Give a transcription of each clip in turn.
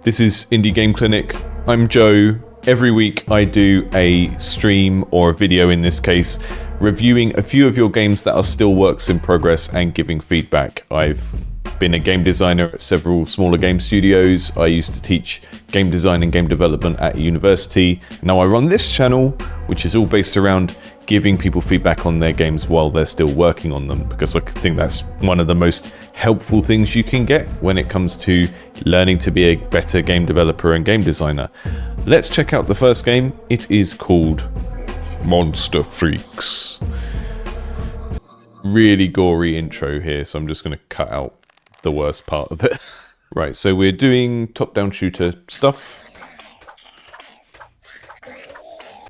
This is Indie Game Clinic. I'm Joe. Every week I do a stream, or a video in this case, reviewing a few of your games that are still works in progress and giving feedback. I've been a game designer at several smaller game studios. I used to teach game design and game development at a university. Now I run this channel, which is all based around giving people feedback on their games while they're still working on them, because I think that's one of the most helpful things you can get when it comes to learning to be a better game developer and game designer. Let's check out the first game. It is called Monster Freaks. Really gory intro here, so I'm just going to cut out the worst part of it. Right, so we're doing top-down shooter stuff.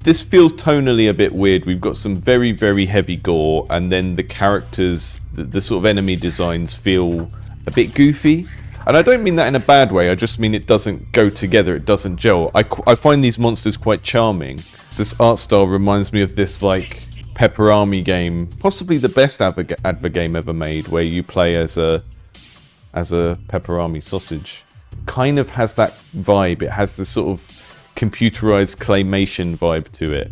This feels tonally a bit weird. We've got some very, very heavy gore, and then the characters, the sort of enemy designs feel a bit goofy. And I don't mean that in a bad way, I just mean it doesn't go together, it doesn't gel. I find these monsters quite charming. This art style reminds me of this, like, Pepper Army game, possibly the best advert game ever made, where you play as a Pepper Army sausage. Kind of has that vibe. It has this sort of computerized claymation vibe to it.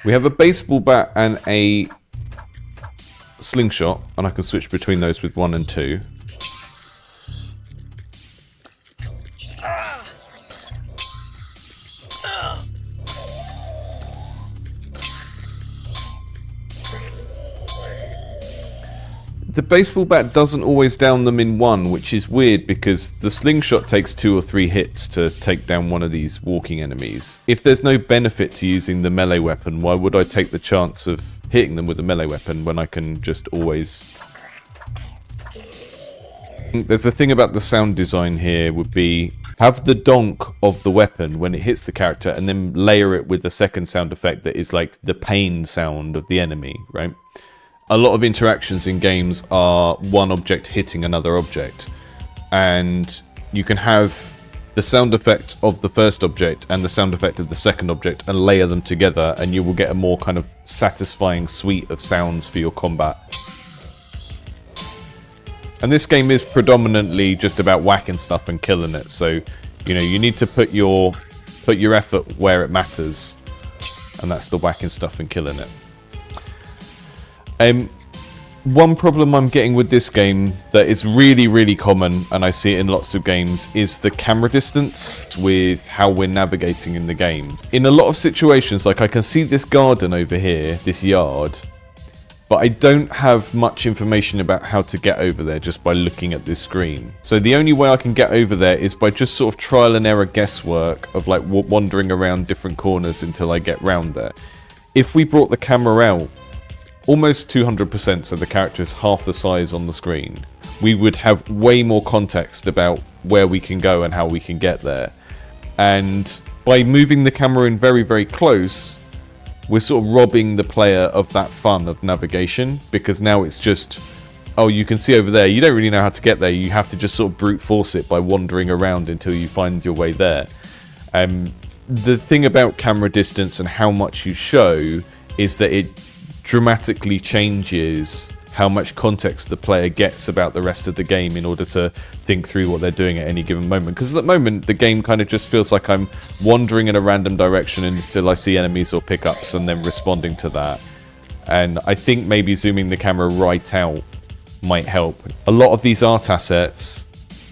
We have a baseball bat and a slingshot, and I can switch between those with 1 and 2. The baseball bat doesn't always down them in one, which is weird because the slingshot takes 2 or 3 hits to take down one of these walking enemies. If there's no benefit to using the melee weapon, why would I take the chance of hitting them with a melee weapon when I can just always... There's a thing about the sound design here would be have the donk of the weapon when it hits the character and then layer it with a second sound effect that is like the pain sound of the enemy, right? A lot of interactions in games are one object hitting another object, and you can have the sound effect of the first object and the sound effect of the second object and layer them together, and you will get a more kind of satisfying suite of sounds for your combat. And this game is predominantly just about whacking stuff and killing it, so you know you need to put your effort where it matters, and that's the whacking stuff and killing it. One problem I'm getting with this game that is really, really common, and I see it in lots of games, is the camera distance with how we're navigating in the game. In a lot of situations, like I can see this garden over here, this yard, but I don't have much information about how to get over there just by looking at this screen. So the only way I can get over there is by just sort of trial and error guesswork of like wandering around different corners until I get round there. If we brought the camera out almost 200%, so the character is half the size on the screen, we would have way more context about where we can go and how we can get there. And by moving the camera in very, very close, we're sort of robbing the player of that fun of navigation, because now it's just, oh, you can see over there, you don't really know how to get there, you have to just sort of brute force it by wandering around until you find your way there. The thing about camera distance and how much you show is that it dramatically changes how much context the player gets about the rest of the game in order to think through what they're doing at any given moment. Because at the moment, the game kind of just feels like I'm wandering in a random direction until I see enemies or pickups and then responding to that. And I think maybe zooming the camera right out might help. A lot of these art assets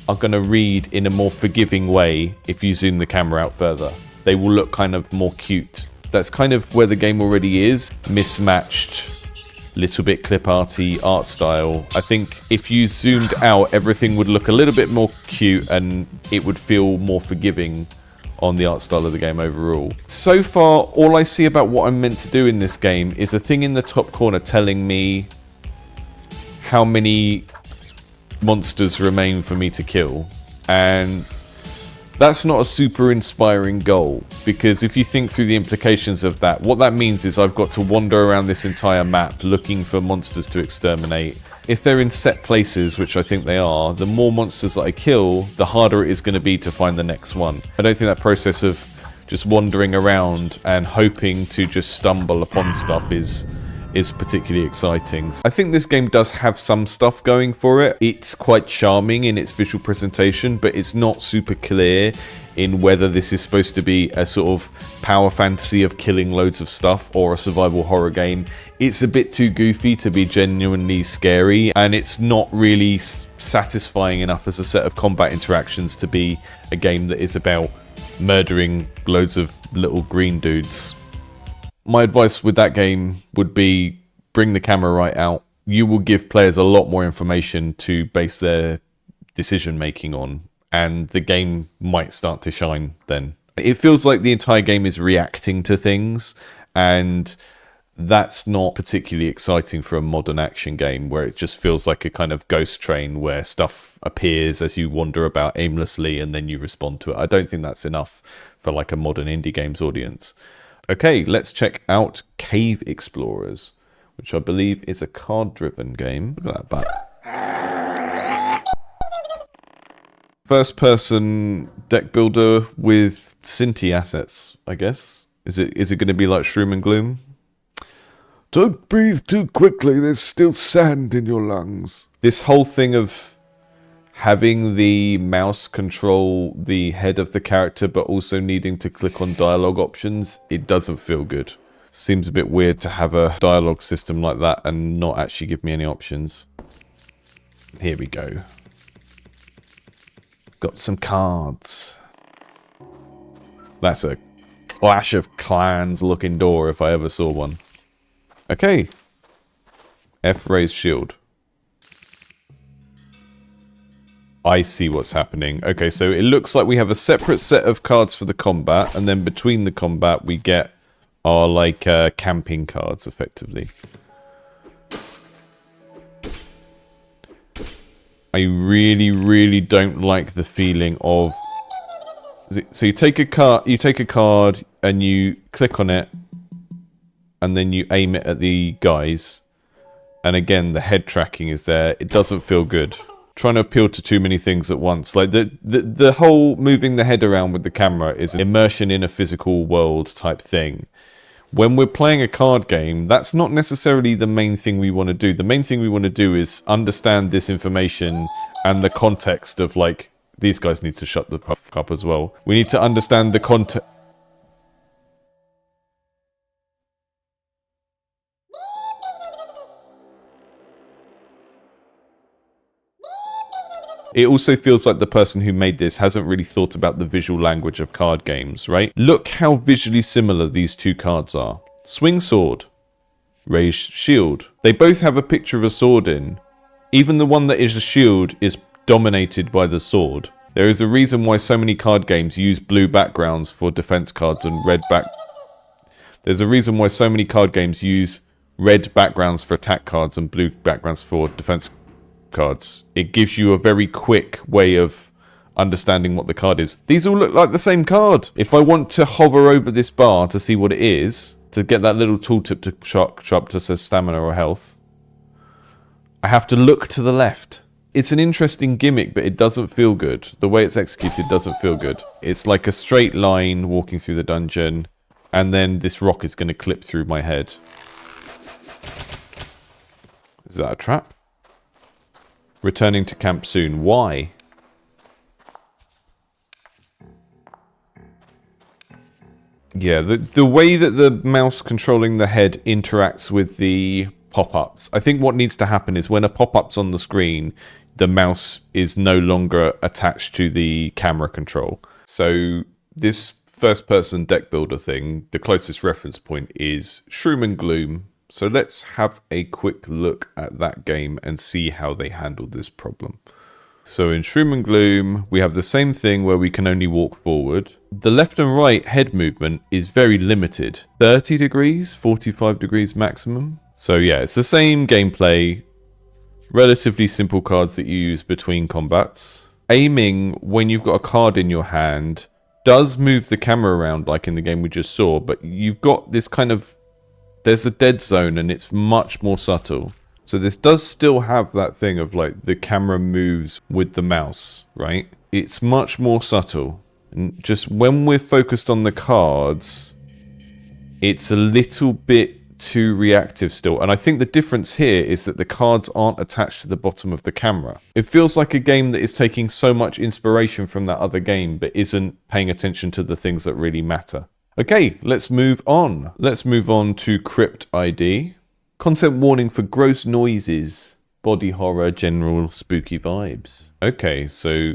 are going to read in a more forgiving way if you zoom the camera out further. They will look kind of more cute. That's kind of where the game already is. Mismatched, little bit clip arty art style. I think if you zoomed out, everything would look a little bit more cute and it would feel more forgiving on the art style of the game overall. So far, all I see about what I'm meant to do in this game is a thing in the top corner telling me how many monsters remain for me to kill. And that's not a super inspiring goal, because if you think through the implications of that, what that means is I've got to wander around this entire map looking for monsters to exterminate. If they're in set places, which I think they are, the more monsters that I kill, the harder it is going to be to find the next one. I don't think that process of just wandering around and hoping to just stumble upon stuff is is particularly exciting. I think this game does have some stuff going for it. It's quite charming in its visual presentation, but it's not super clear in whether this is supposed to be a sort of power fantasy of killing loads of stuff or a survival horror game. It's a bit too goofy to be genuinely scary, and it's not really satisfying enough as a set of combat interactions to be a game that is about murdering loads of little green dudes. My advice with that game would be bring the camera right out. You will give players a lot more information to base their decision making on, and the game might start to shine then. It feels like the entire game is reacting to things, and that's not particularly exciting for a modern action game where it just feels like a kind of ghost train where stuff appears as you wander about aimlessly and then you respond to it. I don't think that's enough for like a modern indie games audience. Okay, let's check out Cave Explorers, which I believe is a card-driven game. Look at that bat. First-person deck builder with Cinti assets, I guess. Is it going to be like Shroom Gloom? Don't breathe too quickly, there's still sand in your lungs. This whole thing of having the mouse control the head of the character but also needing to click on dialogue options, it doesn't feel good. Seems a bit weird to have a dialogue system like that and not actually give me any options. Here we go. Got some cards. That's a Clash of Clans looking door if I ever saw one. Okay. F raised shield. I see what's happening. Okay, so it looks like we have a separate set of cards for the combat, and then between the combat we get our like camping cards effectively. I really don't like the feeling of, so you take a card and you click on it and then you aim it at the guys, and again the head tracking is there. It doesn't feel good. Trying to appeal to too many things at once. Like the whole moving the head around with the camera is an immersion in a physical world type thing. When we're playing a card game, that's not necessarily the main thing we want to do. The main thing we want to do is understand this information and the context of, like, these guys need to shut the fuck up as well. We need to understand the context. It also feels like the person who made this hasn't really thought about the visual language of card games, right? Look how visually similar these two cards are. Swing sword. Raised shield. They both have a picture of a sword in. Even the one that is a shield is dominated by the sword. There is a reason why so many card games use blue backgrounds for defense cards and red back... There's a reason why so many card games use red backgrounds for attack cards and blue backgrounds for defense cards. It gives you a very quick way of understanding what the card is. These all look like the same card. If I want to hover over this bar to see what it is, to get that little tooltip to shop to says stamina or health, I have to look to the left. It's an interesting gimmick, but it doesn't feel good. The way it's executed doesn't feel good. It's like a straight line walking through the dungeon, and then this rock is going to clip through my head. Is that a trap? Returning to camp soon. Why? Yeah, the way that the mouse controlling the head interacts with the pop-ups. I think what needs to happen is when a pop-up's on the screen, the mouse is no longer attached to the camera control. So this first-person deck builder thing, the closest reference point is Shroom Gloom. So let's have a quick look at that game and see how they handled this problem. So in Shroom Gloom, we have the same thing where we can only walk forward. The left and right head movement is very limited. 30 degrees, 45 degrees maximum. So yeah, it's the same gameplay. Relatively simple cards that you use between combats. Aiming when you've got a card in your hand does move the camera around like in the game we just saw, but you've got this kind of... There's a dead zone and it's much more subtle. So this does still have that thing of like the camera moves with the mouse, right? It's much more subtle. And just when we're focused on the cards, it's a little bit too reactive still. And I think the difference here is that the cards aren't attached to the bottom of the camera. It feels like a game that is taking so much inspiration from that other game, but isn't paying attention to the things that really matter. Okay, let's move on. Let's move on to Crypt I.D. Content warning for gross noises, body horror, general spooky vibes. Okay, so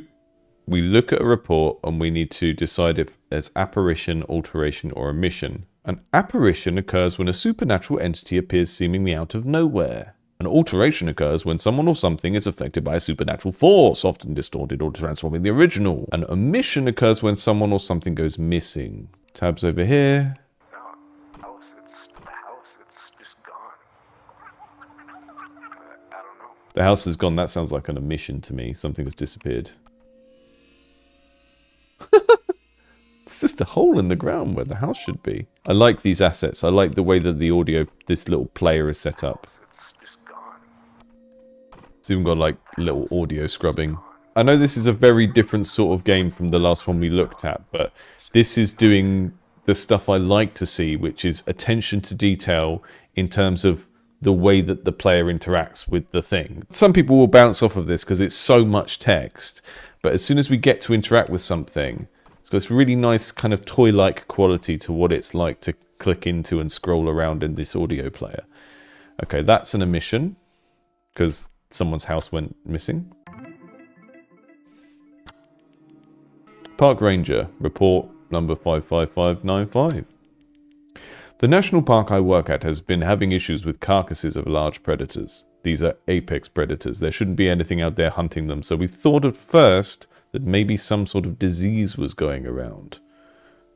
we look at a report and we need to decide if there's apparition, alteration, or omission. An apparition occurs when a supernatural entity appears seemingly out of nowhere. An alteration occurs when someone or something is affected by a supernatural force, often distorted or transforming the original. An omission occurs when someone or something goes missing. Tabs over here. The house is just gone. I don't know. The house is gone. That sounds like an omission to me. Something has disappeared. It's just a hole in the ground where the house should be. I like these assets. I like the way that the audio, this little player is set up. It's even got like little audio scrubbing. I know this is a very different sort of game from the last one we looked at, but this is doing the stuff I like to see, which is attention to detail in terms of the way that the player interacts with the thing. Some people will bounce off of this because it's so much text, but as soon as we get to interact with something, it's got this really nice kind of toy-like quality to what it's like to click into and scroll around in this audio player. Okay, that's an omission because someone's house went missing. Park Ranger, report number 55595. The national park I work at has been having issues with carcasses of large predators. These are apex predators. There shouldn't be anything out there hunting them, so we thought at first that maybe some sort of disease was going around.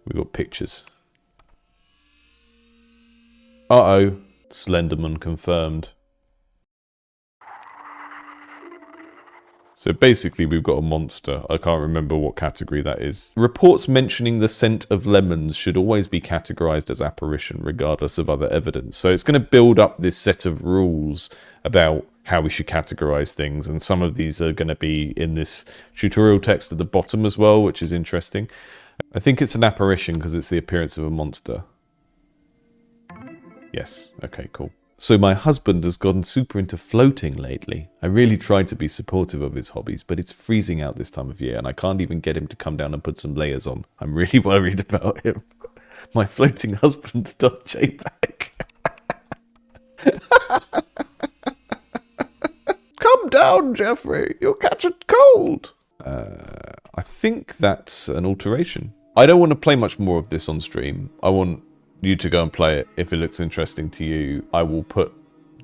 We got pictures. Uh-oh. Slenderman confirmed. So basically we've got a monster. I can't remember what category that is. Reports mentioning the scent of lemons should always be categorized as apparition regardless of other evidence. So it's going to build up this set of rules about how we should categorize things, and some of these are going to be in this tutorial text at the bottom as well, which is interesting. I think it's an apparition because it's the appearance of a monster. Yes, okay, cool. So my husband has gotten super into floating lately. I really tried to be supportive of his hobbies, but it's freezing out this time of year and I can't even get him to come down and put some layers on. I'm really worried about him. My floating husband .jpg. Come down, Jeffrey. You'll catch a cold. I think that's an alteration. I don't want to play much more of this on stream. I want you to go and play it. If it looks interesting to you, I will put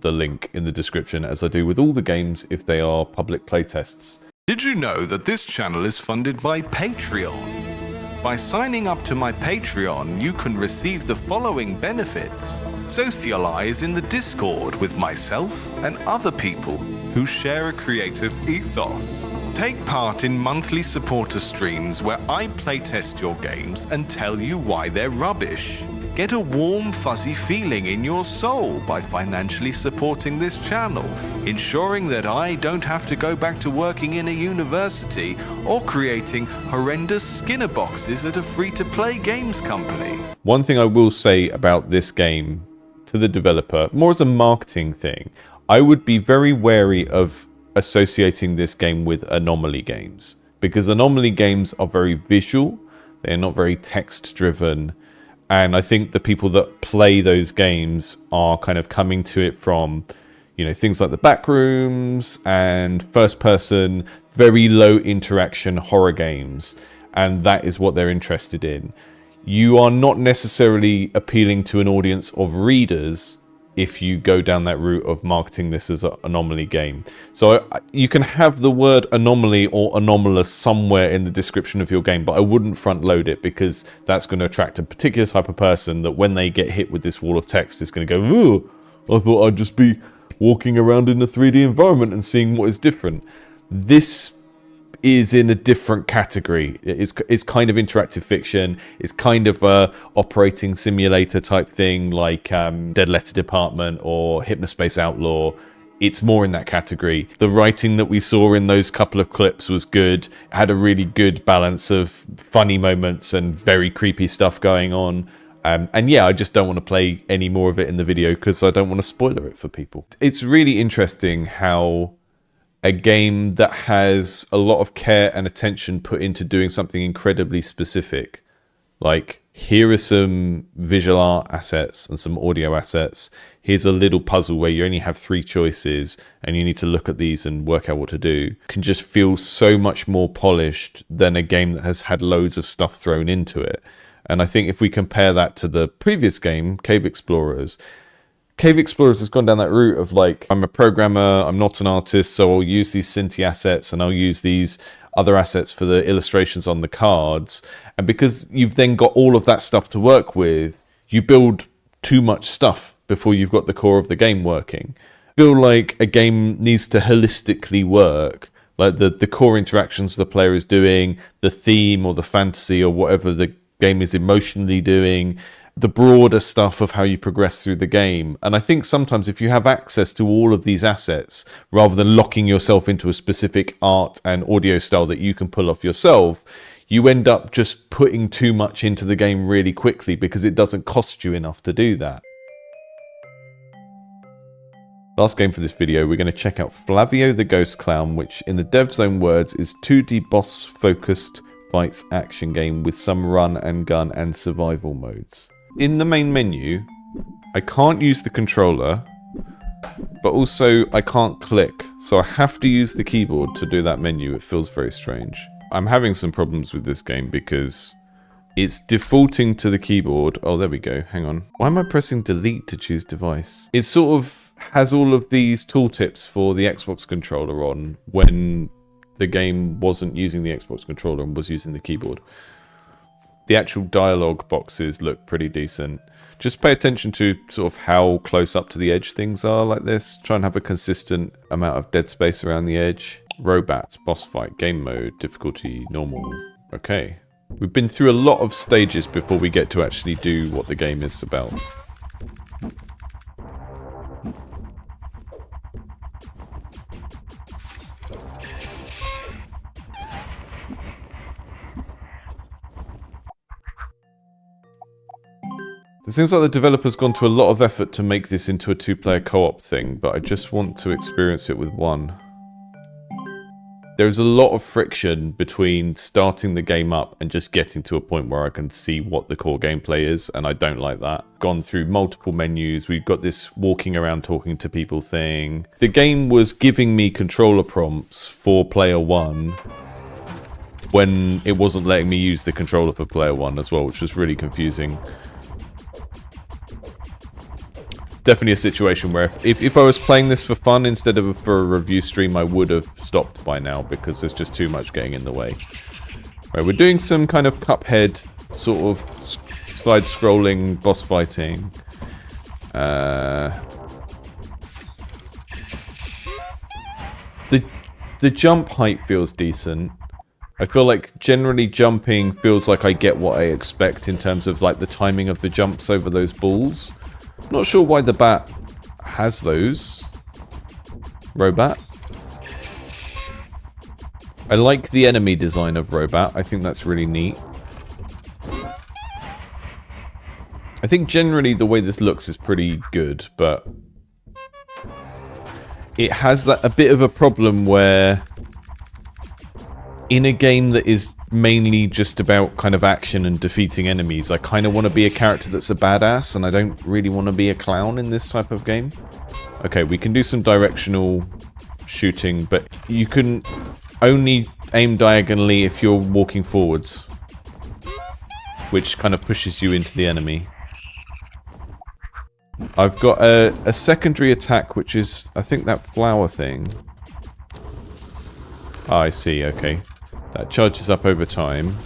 the link in the description, as I do with all the games if they are public playtests. Did you know that this channel is funded by Patreon? By signing up to my Patreon, you can receive the following benefits. Socialize in the Discord with myself and other people who share a creative ethos. Take part in monthly supporter streams where I playtest your games and tell you why they're rubbish. Get a warm, fuzzy feeling in your soul by financially supporting this channel, ensuring that I don't have to go back to working in a university or creating horrendous Skinner boxes at a free-to-play games company. One thing I will say about this game to the developer, more as a marketing thing, I would be very wary of associating this game with anomaly games, because anomaly games are very visual, they're not very text-driven. And I think the people that play those games are kind of coming to it from, you know, things like the Backrooms and first-person, very low interaction horror games. And that is what they're interested in. You are not necessarily appealing to an audience of readers if you go down that route of marketing this as an anomaly game. So you can have the word anomaly or anomalous somewhere in the description of your game, but I wouldn't front load it, because that's going to attract a particular type of person that when they get hit with this wall of text is going to go, ooh, I thought I'd just be walking around in a 3D environment and seeing what is different. This is in a different category. It's kind of interactive fiction. It's kind of a operating simulator type thing, like Dead Letter Department or Hypnospace Outlaw. It's more in that category. The writing that we saw in those couple of clips was good. It had a really good balance of funny moments and very creepy stuff going on. And yeah, I just don't want to play any more of it in the video because I don't want to spoiler it for people. It's really interesting how a game that has a lot of care and attention put into doing something incredibly specific, like here are some visual art assets and some audio assets, here's a little puzzle where you only have 3 choices and you need to look at these and work out what to do, can just feel so much more polished than a game that has had loads of stuff thrown into it. And I think if we compare that to the previous game, Cave Explorers has gone down that route of like, I'm a programmer, I'm not an artist, so I'll use these Cinti assets and I'll use these other assets for the illustrations on the cards. And because you've then got all of that stuff to work with, you build too much stuff before you've got the core of the game working. I feel like a game needs to holistically work, like the core interactions the player is doing, the theme or the fantasy or whatever the game is emotionally doing, the broader stuff of how you progress through the game. And I think sometimes if you have access to all of these assets, rather than locking yourself into a specific art and audio style that you can pull off yourself, you end up just putting too much into the game really quickly because it doesn't cost you enough to do that. Last game for this video, we're going to check out Flavio the Ghost Clown, which in the dev's own words is 2D boss focused fights action game with some run and gun and survival modes. In the main menu, I can't use the controller, but also I can't click, so I have to use the keyboard to do that menu. It feels very strange. I'm having some problems with this game because it's defaulting to the keyboard. Oh, there we go. Hang on. Why am I pressing delete to choose device? It sort of has all of these tooltips for the Xbox controller on when the game wasn't using the Xbox controller and was using the keyboard. The actual dialogue boxes look pretty decent. Just pay attention to sort of how close up to the edge things are like this. Try and have a consistent amount of dead space around the edge. Robots, boss fight, game mode, difficulty, normal. Okay. We've been through a lot of stages before we get to actually do what the game is about. It seems like the developer's gone to a lot of effort to make this into a 2-player co-op thing, but I just want to experience it with one. There's a lot of friction between starting the game up and just getting to a point where I can see what the core gameplay is, and I don't like that. Gone through multiple menus, we've got this walking around talking to people thing. The game was giving me controller prompts for player 1 when it wasn't letting me use the controller for player 1 as well, which was really confusing. Definitely a situation where if I was playing this for fun instead of for a review stream, I would have stopped by now because there's just too much getting in the way. Right, we're doing some kind of Cuphead sort of slide scrolling boss fighting. The jump height feels decent. I feel like generally jumping feels like I get what I expect in terms of like the timing of the jumps over those balls. Not sure why the bat has those. Robat. I like the enemy design of Robat. I think that's really neat. I think generally the way this looks is pretty good, but it has that a bit of a problem where in a game that is mainly just about kind of action and defeating enemies, I kind of want to be a character that's a badass, and I don't really want to be a clown in this type of game. Okay, we can do some directional shooting, but you can only aim diagonally if you're walking forwards, which kind of pushes you into the enemy. I've got a secondary attack, which is, I think, that flower thing. Ah, I see, okay. That charges up over time.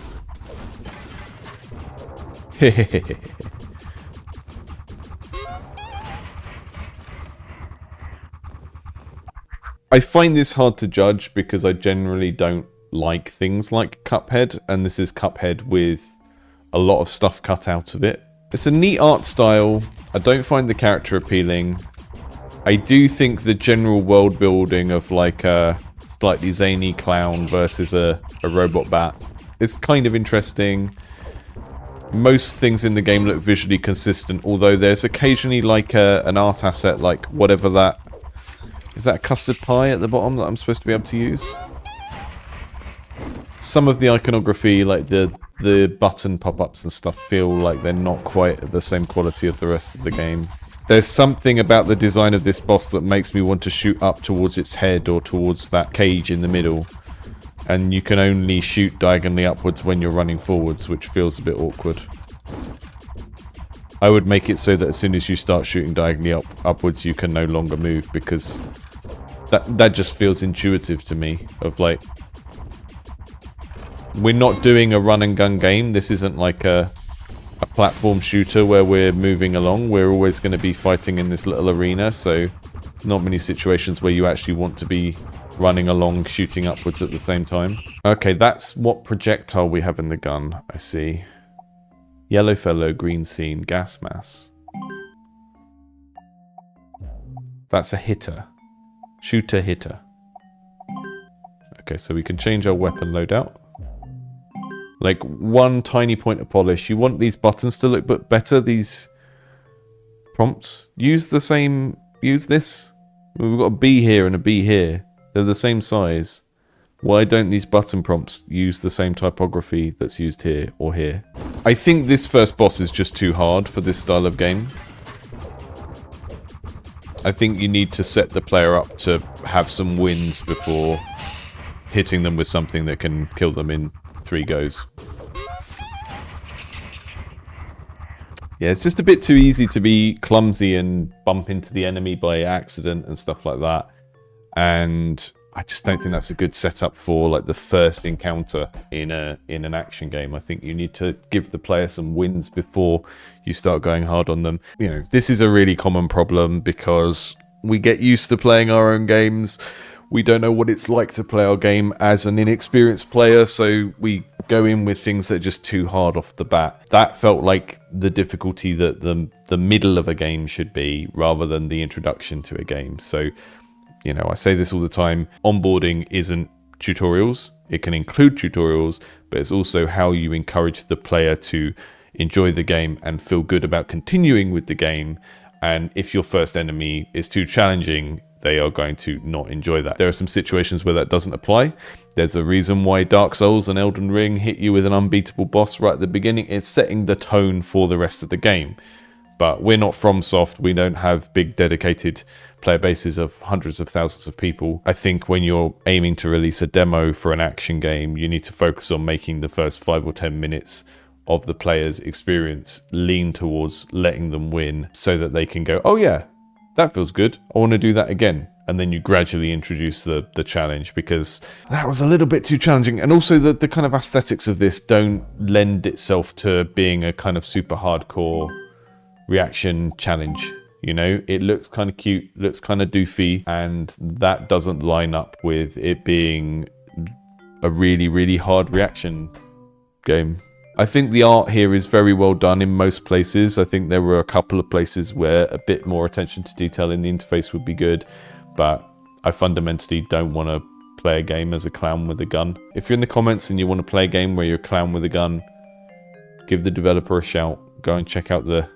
I find this hard to judge because I generally don't like things like Cuphead, and this is Cuphead with a lot of stuff cut out of it. It's a neat art style. I don't find the character appealing. I do think the general world building of like a slightly zany clown versus a robot bat is kind of interesting. Most things in the game look visually consistent, although there's occasionally like an art asset, like whatever that... Is that a custard pie at the bottom that I'm supposed to be able to use? Some of the iconography, like the button pop-ups and stuff, feel like they're not quite the same quality of the rest of the game. There's something about the design of this boss that makes me want to shoot up towards its head or towards that cage in the middle. And you can only shoot diagonally upwards when you're running forwards, which feels a bit awkward. I would make it so that as soon as you start shooting diagonally upwards, you can no longer move, because that just feels intuitive to me, of like... We're not doing a run and gun game. This isn't like a platform shooter where we're moving along. We're always going to be fighting in this little arena, so not many situations where you actually want to be running along, shooting upwards at the same time. Okay, that's what projectile we have in the gun, I see. Yellow fellow, green scene, gas mass. That's a hitter. Shooter hitter. Okay, so we can change our weapon loadout. Like, one tiny point of polish. You want these buttons to look better, these prompts. Use the same... Use this. We've got a B here and a B here. They're the same size. Why don't these button prompts use the same typography that's used here or here? I think this first boss is just too hard for this style of game. I think you need to set the player up to have some wins before hitting them with something that can kill them in 3 goes. Yeah, it's just a bit too easy to be clumsy and bump into the enemy by accident and stuff like that. And I just don't think that's a good setup for like the first encounter in an action game. I think you need to give the player some wins before you start going hard on them. You know, this is a really common problem because we get used to playing our own games. We don't know what it's like to play our game as an inexperienced player, so we go in with things that are just too hard off the bat. That felt like the difficulty that the middle of a game should be, rather than the introduction to a game. So, you know, I say this all the time, onboarding isn't tutorials. It can include tutorials, but it's also how you encourage the player to enjoy the game and feel good about continuing with the game. And if your first enemy is too challenging, they are going to not enjoy that. There are some situations where that doesn't apply. There's a reason why Dark Souls and Elden Ring hit you with an unbeatable boss right at the beginning. It's setting the tone for the rest of the game. But we're not FromSoft. We don't have big dedicated player bases of hundreds of thousands of people. I think when you're aiming to release a demo for an action game, you need to focus on making the first 5 or 10 minutes of the player's experience lean towards letting them win, so that they can go, oh yeah, that feels good, I want to do that again. And then you gradually introduce the challenge, because that was a little bit too challenging. And also the kind of aesthetics of this don't lend itself to being a kind of super hardcore reaction challenge. You know, it looks kind of cute, looks kind of doofy, and that doesn't line up with it being a really, really hard reaction game. I think the art here is very well done in most places. I think there were a couple of places where a bit more attention to detail in the interface would be good, but I fundamentally don't want to play a game as a clown with a gun. If you're in the comments and you want to play a game where you're a clown with a gun, give the developer a shout. Go and check out the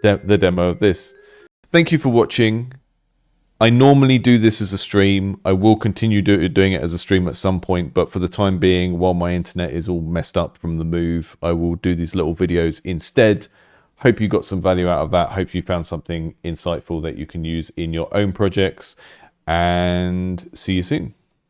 demo of this. Thank you for watching. I normally do this as a stream. I will continue doing it as a stream at some point, but for the time being, while my internet is all messed up from the move, I will do these little videos instead. Hope you got some value out of that. Hope you found something insightful that you can use in your own projects, and see you soon.